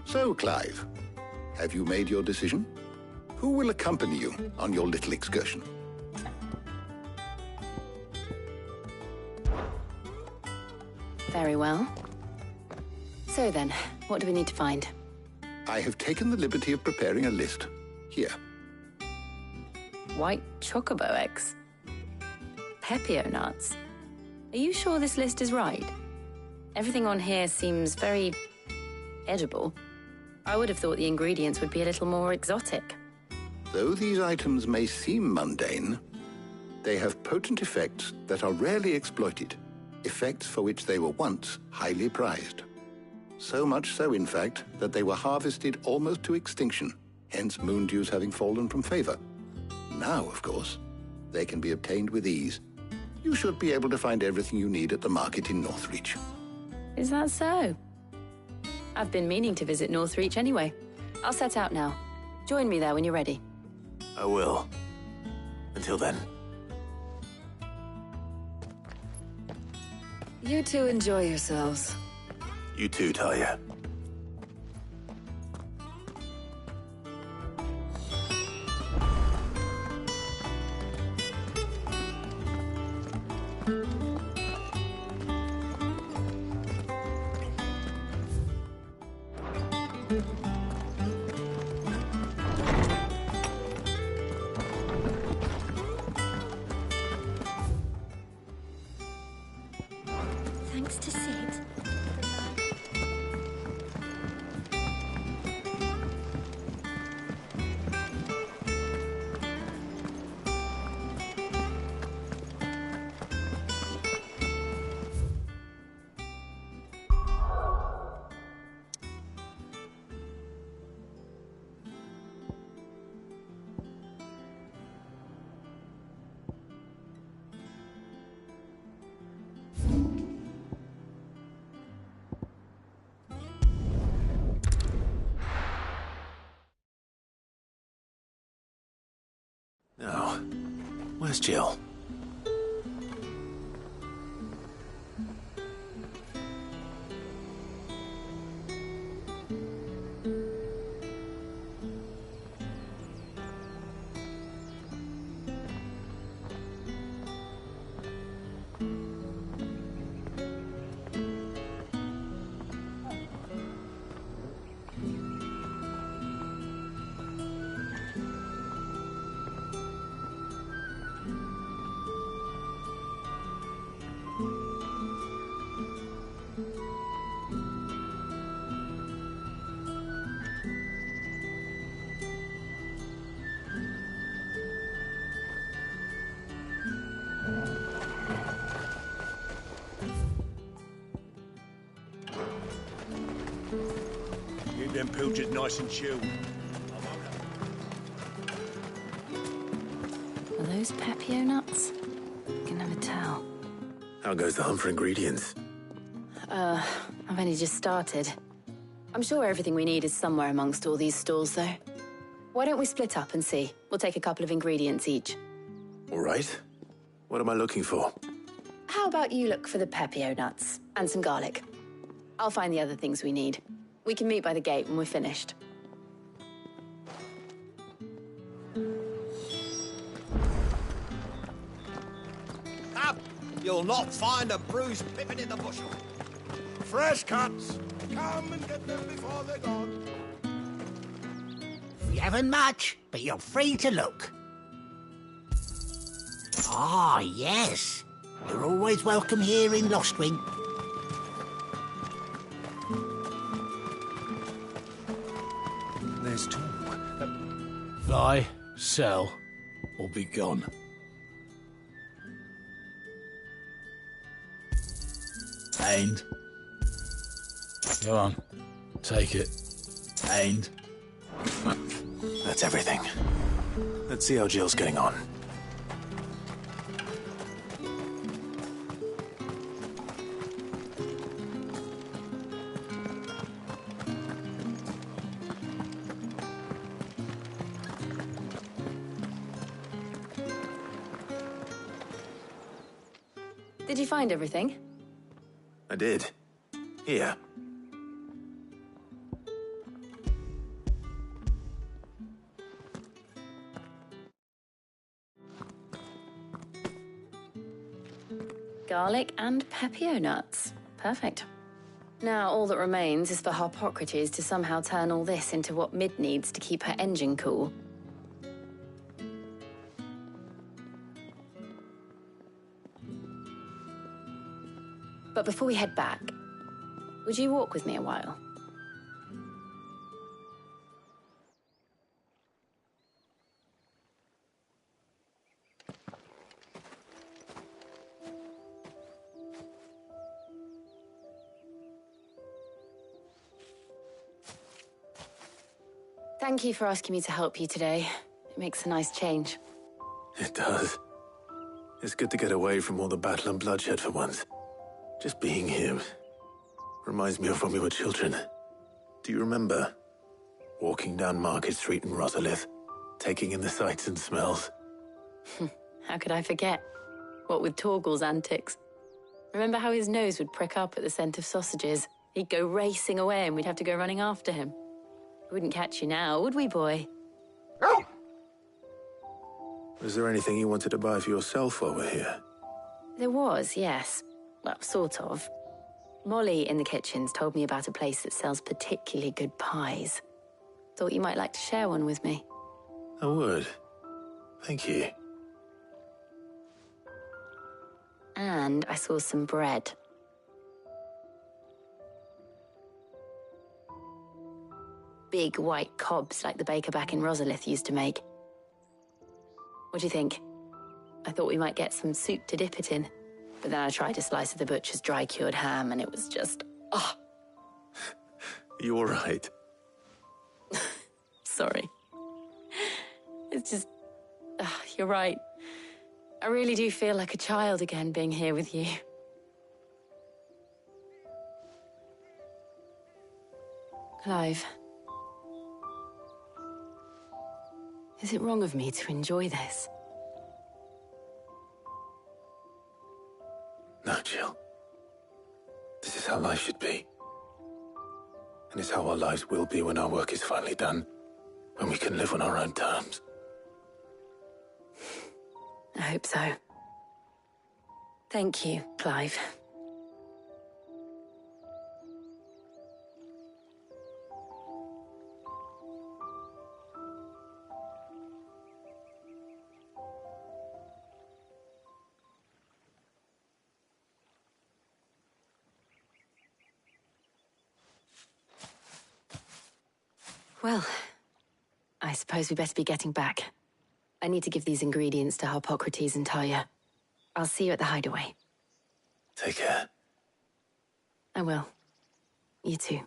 So, Clive, have you made your decision? Who will accompany you on your little excursion? Very well. So then, what do we need to find? I have taken the liberty of preparing a list. Here. White chocobo eggs. Pepio nuts. Are you sure this list is right? Everything on here seems very edible. I would have thought the ingredients would be a little more exotic. Though these items may seem mundane, they have potent effects that are rarely exploited, effects for which they were once highly prized. So much so, in fact, that they were harvested almost to extinction, hence moon dews having fallen from favor. Now, of course, they can be obtained with ease. You should be able to find everything you need at the market in Northreach. Is that so? I've been meaning to visit Northreach anyway. I'll set out now. Join me there when you're ready. I will. Until then. You two enjoy yourselves. You too, Talia. Thanks to Sid. Now, where's Jill? Keep them pilchards nice and chilled. Are those Pepio nuts? I can never tell. How goes the hunt for ingredients? I've only just started. I'm sure everything we need is somewhere amongst all these stalls, though. Why don't we split up and see? We'll take a couple of ingredients each. All right. What am I looking for? How about you look for the Pepio nuts and some garlic? I'll find the other things we need. We can meet by the gate when we're finished. Up! You'll not find a bruised pippin in the bushel. Fresh cuts! Come and get them before they're gone. We haven't much, but you're free to look. Ah, yes. You're always welcome here in Lostwing. There's talk. Buy, sell, or be gone. Aimed. Go on, take it. Aimed. That's everything. Let's see how Jill's getting on. Did you find everything? I did. Here. Garlic and pepio nuts. Perfect. Now all that remains is for Harpocrates to somehow turn all this into what Mid needs to keep her engine cool. But before we head back, would you walk with me a while? Thank you for asking me to help you today. It makes a nice change. It does. It's good to get away from all the battle and bloodshed for once. Just being here reminds me of when we were children. Do you remember? Walking down Market Street in Rosalith, taking in the sights and smells. How could I forget? What with Torgal's antics. Remember how his nose would prick up at the scent of sausages? He'd go racing away and we'd have to go running after him. We wouldn't catch you now, would we, boy? Was there anything you wanted to buy for yourself while we're here? There was, yes. Well, sort of. Molly in the kitchens told me about a place that sells particularly good pies. Thought you might like to share one with me. I would. Thank you. And I saw some bread. Big white cobs like the baker back in Rosalith used to make. What do you think? I thought we might get some soup to dip it in. But then I tried a slice of the butcher's dry-cured ham and it was just... oh. You all right? Sorry. It's just... you're right. I really do feel like a child again being here with you. Clive. Is it wrong of me to enjoy this? No, Jill. This is how life should be. And it's how our lives will be when our work is finally done. When we can live on our own terms. I hope so. Thank you, Clive. Well, I suppose we better be getting back. I need to give these ingredients to Harpocrates and Talia. I'll see you at the hideaway. Take care. I will. You too.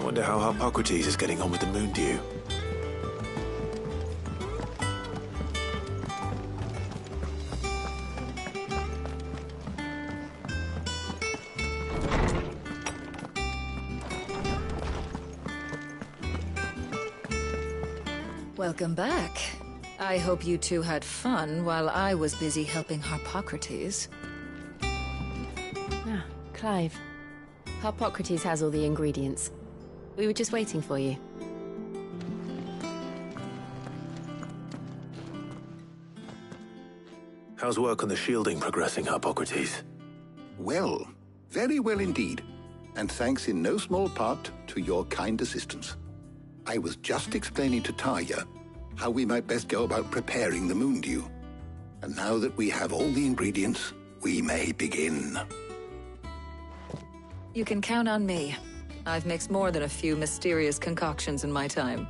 Wonder how Hippocrates is getting on with the moon dew. Welcome back. I hope you two had fun while I was busy helping Hippocrates. Ah, Clive. Hippocrates has all the ingredients. We were just waiting for you. How's work on the shielding progressing, Hippocrates? Well, very well indeed. And thanks in no small part to your kind assistance. I was just explaining to Tarja how we might best go about preparing the moon dew. And now that we have all the ingredients, we may begin. You can count on me. I've mixed more than a few mysterious concoctions in my time.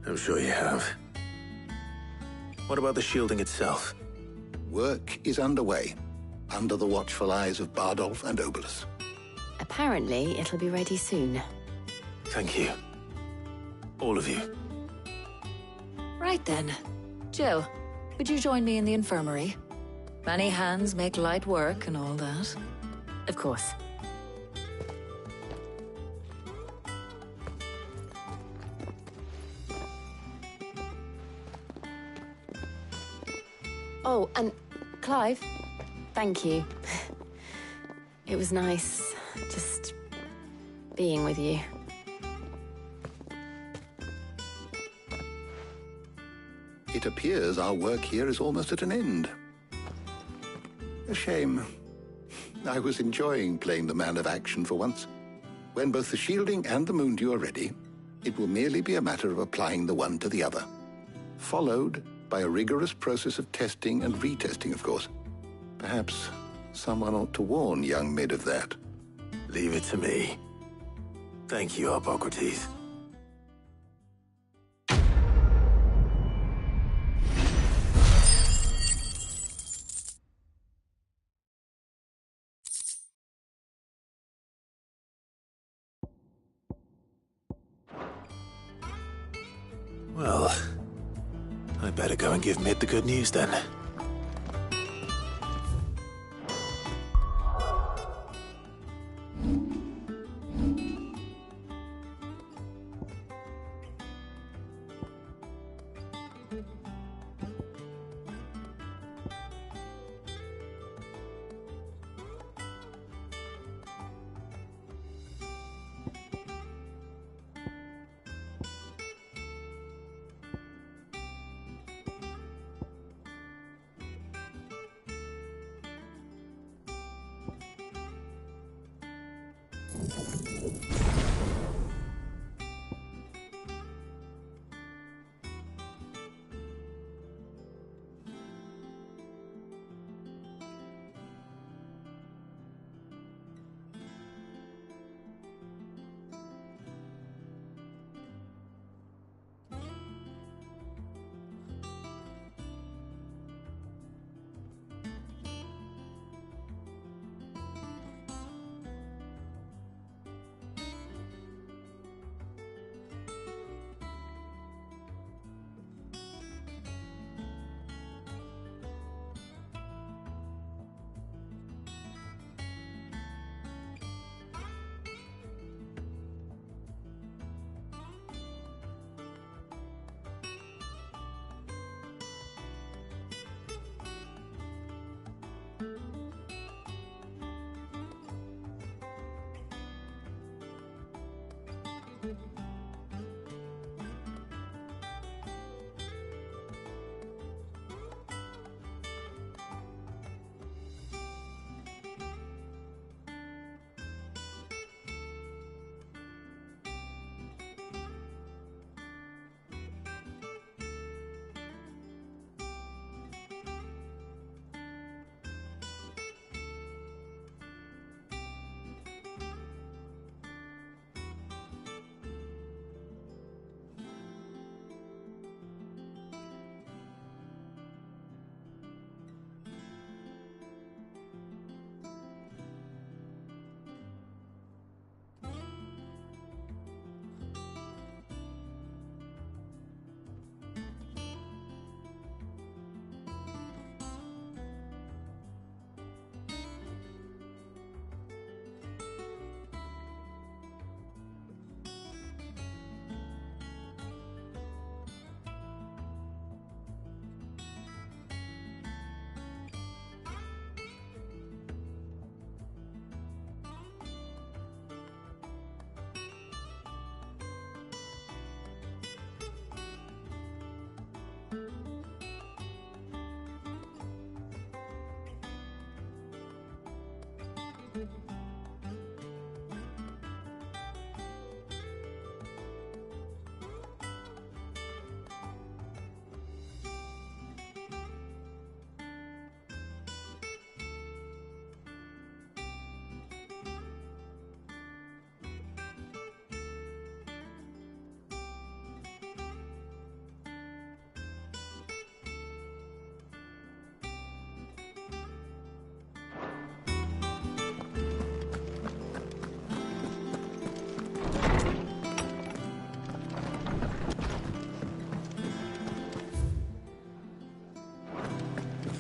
I'm sure you have. What about the shielding itself? Work is underway, under the watchful eyes of Bardolph and Obolus. Apparently, it'll be ready soon. Thank you. All of you. Right then. Jill, would you join me in the infirmary? Many hands make light work and all that. Of course. Oh, and Clive, thank you. It was nice just being with you. It appears our work here is almost at an end. A shame. I was enjoying playing the man of action for once. When both the shielding and the moon dew are ready, it will merely be a matter of applying the one to the other. Followed by a rigorous process of testing and retesting, of course. Perhaps someone ought to warn young Mid of that. Leave it to me. Thank you, Hippocrates. Well, I better go and give Mid the good news then.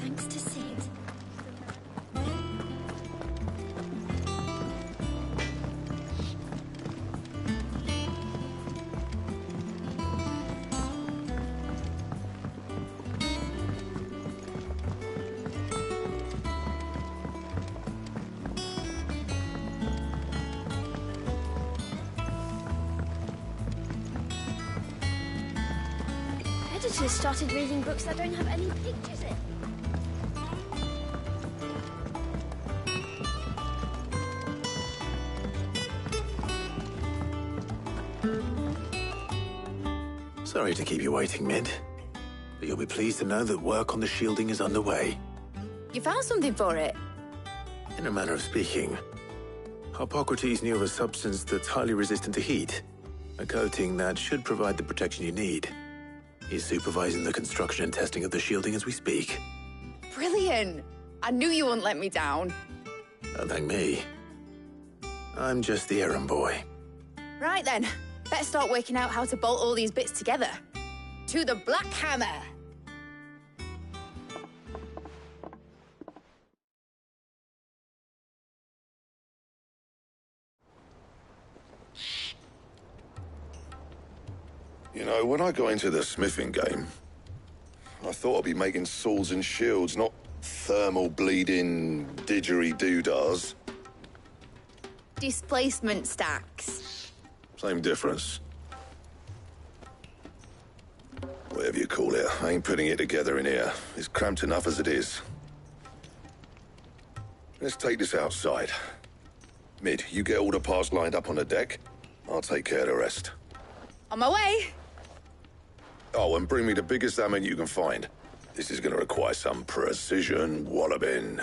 Thanks to Sid. Editors started reading books that don't have any pictures in. Sorry to keep you waiting, Mid. But you'll be pleased to know that work on the shielding is underway. You found something for it? In a manner of speaking, Harpocrates knew of a substance that's highly resistant to heat. A coating that should provide the protection you need. He's supervising the construction and testing of the shielding as we speak. Brilliant! I knew you wouldn't let me down. Don't thank me. I'm just the errand boy. Right then, better start working out how to bolt all these bits together. To the Black Hammer! You know, when I got into the smithing game, I thought I'd be making swords and shields, not thermal bleeding didgeridoo-dahs. Displacement stacks. Same difference. Whatever you call it, I ain't putting it together in here. It's cramped enough as it is. Let's take this outside. Mid, you get all the parts lined up on the deck. I'll take care of the rest. On my way! Oh, and bring me the biggest hammer you can find. This is gonna require some precision walloping.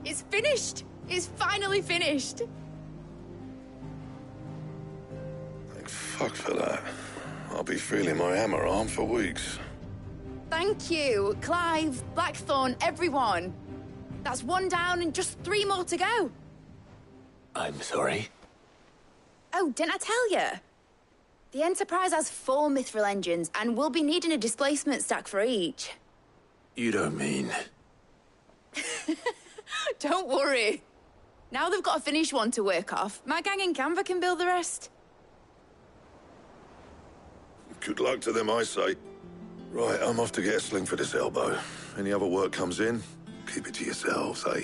It's finished! It's finally finished! Thank fuck for that. I'll be feeling my hammer arm for weeks. Thank you, Clive, Blackthorn, everyone. That's one down and just 3 more to go. I'm sorry. Oh, didn't I tell you? The Enterprise has 4 mithril engines, and we'll be needing a displacement stack for each. You don't mean... Don't worry. Now they've got a finished one to work off, my gang in Canva can build the rest. Good luck to them, I say. Right, I'm off to get a sling for this elbow. Any other work comes in, keep it to yourselves, eh?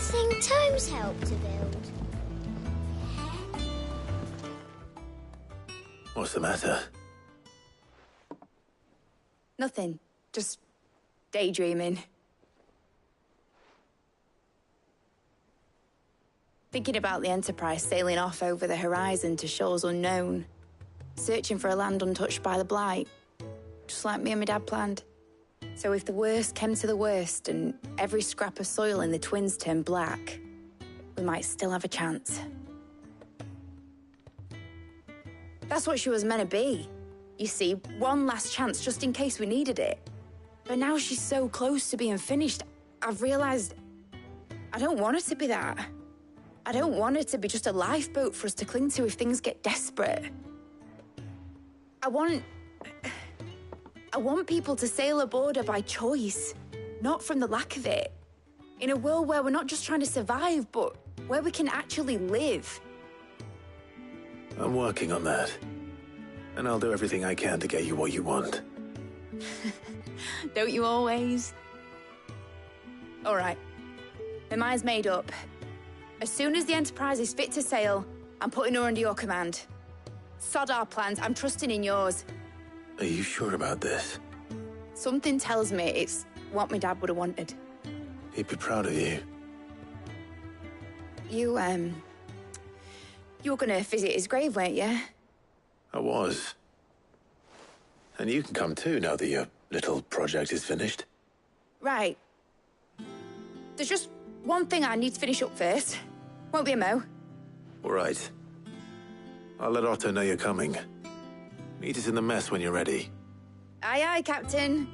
thing Tomes helped to build. What's the matter? Nothing. Just daydreaming. Thinking about the Enterprise sailing off over the horizon to shores unknown, searching for a land untouched by the Blight, just like me and my dad planned. So if the worst came to the worst and every scrap of soil in the Twins turned black, we might still have a chance. That's what she was meant to be. You see, one last chance just in case we needed it. But now she's so close to being finished, I've realized I don't want her to be that. I don't want her to be just a lifeboat for us to cling to if things get desperate. I want people to sail aboard her by choice, not from the lack of it. In a world where we're not just trying to survive, but where we can actually live. I'm working on that. And I'll do everything I can to get you what you want. Don't you always? All right. My mind's made up. As soon as the Enterprise is fit to sail, I'm putting her under your command. Sod our plans, I'm trusting in yours. Are you sure about this? Something tells me it's what my dad would have wanted. He'd be proud of you. You were gonna visit his grave, weren't you? I was. And you can come too now that your little project is finished. Right. There's just one thing I need to finish up first. Won't be a mo. All right. I'll let Otto know you're coming. Meet us in the mess when you're ready. Aye, aye, Captain.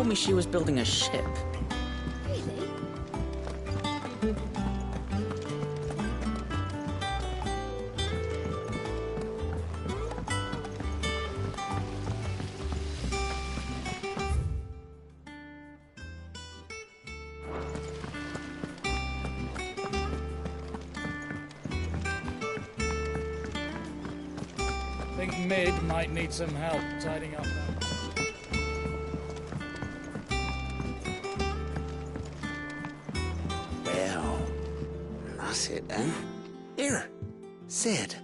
told me she was building a ship. Really? I think Mid might need some help tidying up that. Well, that's it then. Here, Sid.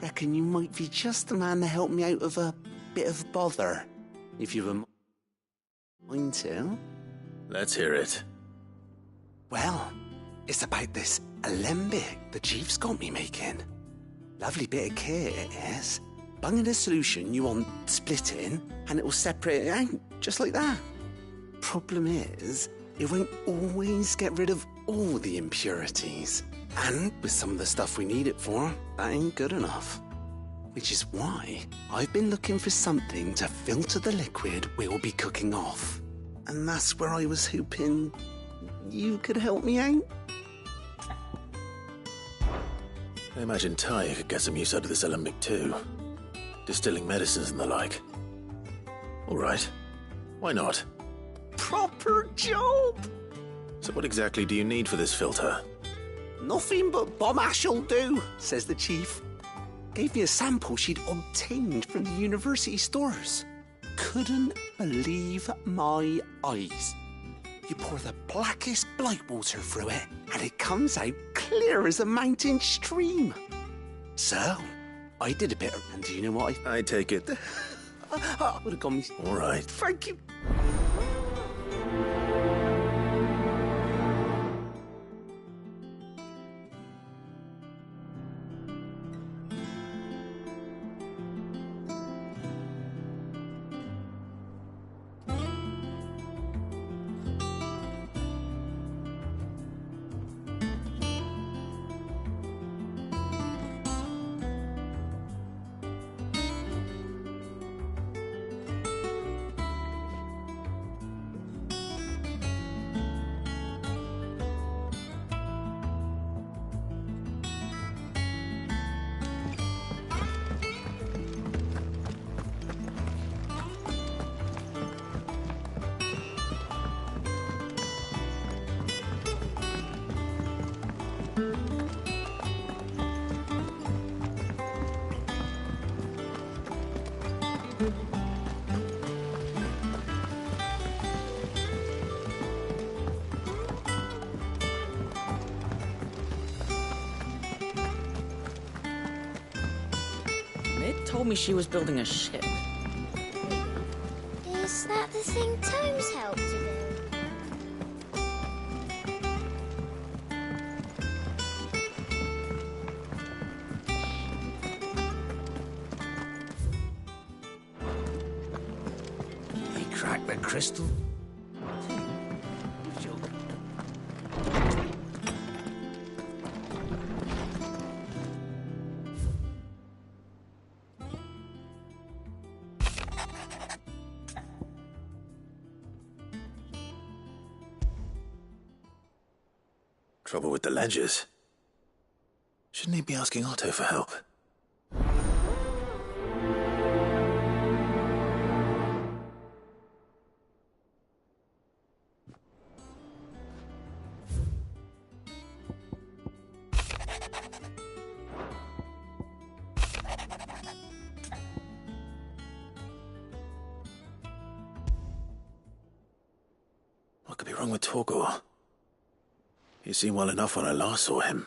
Reckon you might be just the man to help me out of a bit of bother. If you were mind to. Let's hear it. Well, it's about this alembic the chief's got me making. Lovely bit of kit it is. Bung in a solution you want splitting, and it will separate it out, just like that. Problem is, it won't always get rid of all the impurities. And with some of the stuff we need it for, that ain't good enough. Which is why I've been looking for something to filter the liquid we'll be cooking off. And that's where I was hoping you could help me out. I imagine Ty could get some use out of this alembic too. Distilling medicines and the like. All right. Why not? Proper job! So what exactly do you need for this filter? Nothing but bomb ash'll do, says the chief. Gave me a sample she'd obtained from the university stores. Couldn't believe my eyes. You pour the blackest blight water through it, and it comes out clear as a mountain stream. So, I did a bit of... And do you know what I take it. I would have gone... All right. Thank you. Mid told me she was building a ship. Is that the thing Tomes helped to build? He cracked the crystal. Trouble with the ledgers. Shouldn't he be asking Otto for help? What could be wrong with Torgor? He seemed well enough when I last saw him.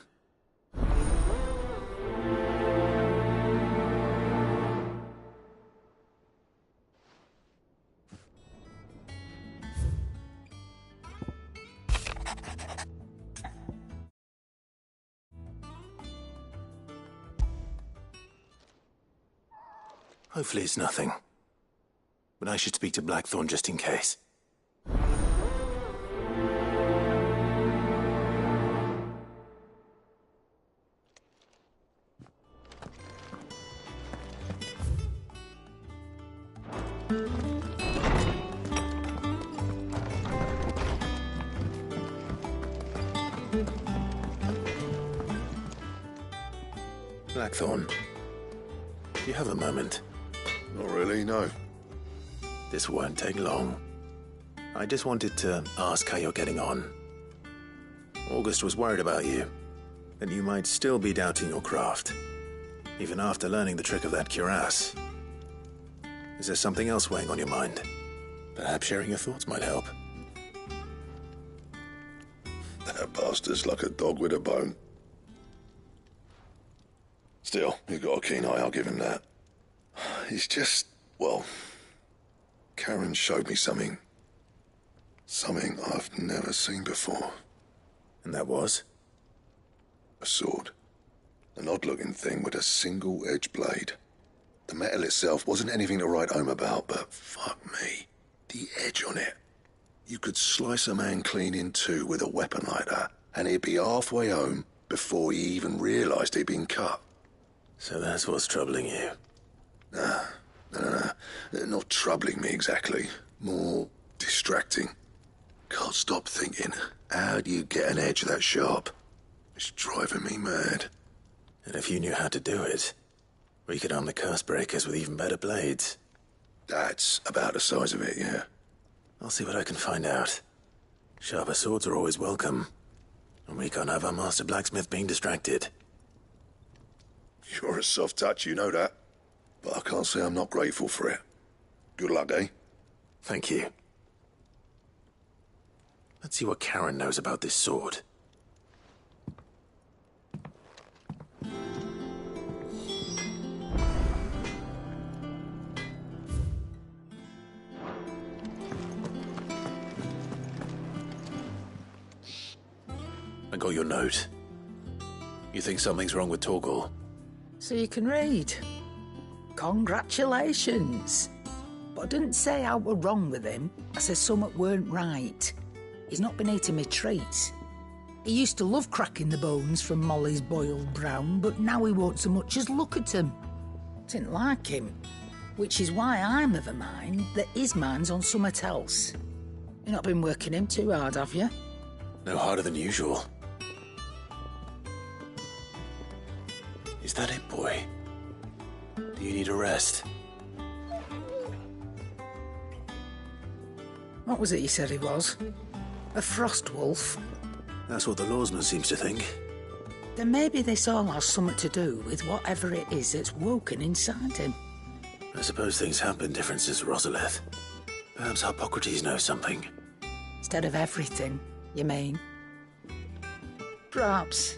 Hopefully it's nothing. But I should speak to Blackthorn just in case. Blackthorn, do you have a moment? Not really, no. This won't take long. I just wanted to ask how you're getting on. August was worried about you, that you might still be doubting your craft, even after learning the trick of that cuirass. Is there something else weighing on your mind? Perhaps sharing your thoughts might help. That bastard's like a dog with a bone. Still, you've got a keen eye, I'll give him that. It's just, well, Karen showed me something. Something I've never seen before. And that was? A sword. An odd-looking thing with a single-edged blade. The metal itself wasn't anything to write home about, but fuck me, the edge on it. You could slice a man clean in two with a weapon like that, and he'd be halfway home before he even realised he'd been cut. So that's what's troubling you? Nah, no. Not troubling me exactly. More distracting. Can't stop thinking, how do you get an edge that sharp? It's driving me mad. And if you knew how to do it, we could arm the curse breakers with even better blades. That's about the size of it, yeah. I'll see what I can find out. Sharper swords are always welcome. And we can't have our master blacksmith being distracted. You're a soft touch, you know that. But I can't say I'm not grateful for it. Good luck, eh? Thank you. Let's see what Karen knows about this sword. I got your note. You think something's wrong with Torgal? So you can read. Congratulations. But I didn't say I were wrong with him. I said something weren't right. He's not been eating me treats. He used to love cracking the bones from Molly's boiled brown, but now he won't so much as look at them. Didn't like him. Which is why I'm of a mind that his mind's on something else. You've not been working him too hard, have you? No harder than usual. Is that it, boy? Do you need a rest? What was it he said he was? A frost wolf? That's what the lawsman seems to think. Then maybe this all has something to do with whatever it is that's woken inside him. I suppose things have been different since Rosalith. Perhaps Hippocrates knows something. Instead of everything, you mean? Perhaps.